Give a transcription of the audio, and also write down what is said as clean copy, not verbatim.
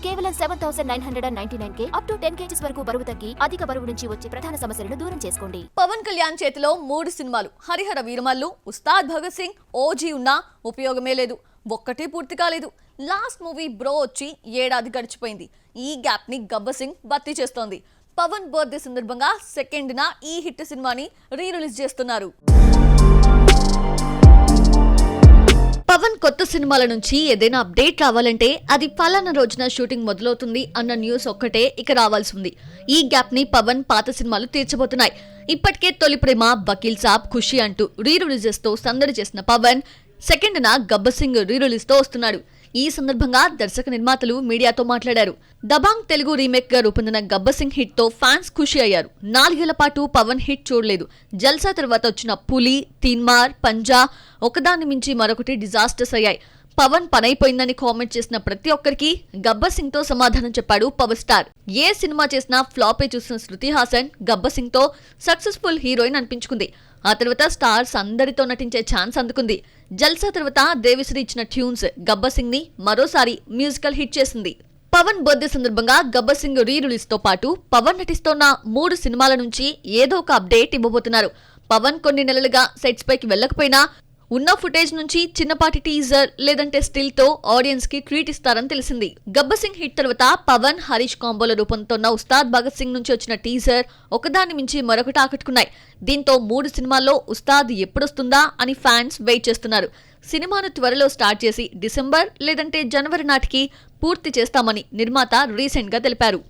కేవలం 7,999K up to 10 kgs వరకు బరువు తగ్గి అధిక బరువు నుంచి వచ్చే ప్రధాన సమస్యలను దూరం చేసుకోండి. పవన్ కళ్యాణ్ చేతిలో 3 సినిమాలు, హరిహర వీరమల్లు, ఉస్తాద్ భగత్ సింగ్, ఓజీ ఉన్నా ఉపయోగమే లేదు. ఒక్కటే పూర్తి కాలేదు. లాస్ట్ మూవీ బ్రో వచ్చి ఏడాది గడిచిపోయింది. ఈ గ్యాప్ ని గబ్బర్ సింగ్ భర్తీ చేస్తోంది. పవన్ బర్త్డే సందర్భంగా సెకండ్న ఈ హిట్ సినిమాని రిలీజ్ చేస్తున్నారు. పవన్ కొత్త సినిమాల నుంచి ఏదైనా అప్డేట్ రావాలంటే అది పలానా రోజున షూటింగ్ మొదలవుతుంది అన్న న్యూస్ ఒక్కటే ఇక రావాల్సి ఉంది. ఈ గ్యాప్ ని పవన్ పాత సినిమాలు తీర్చబోతున్నాయి. ఇప్పటికే తొలి ప్రేమ, వకీల్ సాబ్, ఖుషి అంటూ రిలీజెస్ తో సందడి చేసిన పవన్ సెకండ్న గబ్బర్ సింగ్ రిలీజ్ తో వస్తున్నాడు. ఈ సందర్భంగా దర్శక నిర్మాతలు మీడియాతో మాట్లాడారు. దబాంగ్ తెలుగు రీమేక్ గా రూపొందిన గబ్బర్ సింగ్ హిట్ తో ఫ్యాన్స్ ఖుషి అయ్యారు. 4 ఏళ్ల పాటు పవన్ హిట్ చూడలేదు. జల్సా తర్వాత వచ్చిన పులి, తీన్మార్, పంజా ఒకదాన్ని మించి మరొకటి డిజాస్టర్స్ అయ్యాయి. పవన్ పనైపోయిందని కామెంట్ చేసిన ప్రతి ఒక్కరికి గబ్బర్ సింగ్ తో సమాధానం చెప్పాడు పవర్ స్టార్. ఏ సినిమా చేసినా ఫ్లాపే చూసిన శృతి హాసన్ గబ్బర్ సింగ్ తో సక్సెస్ఫుల్ హీరోయిన్ అనిపించుకుంది. ఆ తర్వాత స్టార్స్ అందరితో నటించే ఛాన్స్ అందుకుంది. జల్సా తర్వాత దేవిశ్రీ ఇచ్చిన ట్యూన్స్ గబ్బర్ సింగ్ ని మరోసారి మ్యూజికల్ హిట్ చేసింది. పవన్ బర్త్డే సందర్భంగా గబ్బర్ సింగ్ రిలీజ్ తో పాటు పవన్ నటిస్తోన్న 3 సినిమాల నుంచి ఏదో ఒక అప్డేట్ ఇవ్వబోతున్నారు. పవన్ కొన్ని నెలలుగా సెట్స్ పైకి వెళ్లకపోయినా ఉన్న ఫుటేజ్ నుంచి చిన్నపాటి టీజర్ లేదంటే స్టిల్ తో ఆడియన్స్ కి ట్రీట్ ఇస్తారని తెలిసింది. గబ్బర్ సింగ్ హిట్ తర్వాత పవన్, హరీష్ కాంబోలో రూపొందుతున్న ఉస్తాద్ భగత్ సింగ్ నుంచి వచ్చిన టీజర్ ఒకదాన్ని మించి మరొకటి ఆకట్టుకున్నాయి. దీంతో 3 సినిమాల్లో ఉస్తాద్ ఎప్పుడొస్తుందా అని ఫ్యాన్స్ వెయిట్ చేస్తున్నారు. సినిమాను త్వరలో స్టార్ట్ చేసి డిసెంబర్ లేదంటే జనవరి నాటికి పూర్తి చేస్తామని నిర్మాత రీసెంట్ గా తెలిపారు.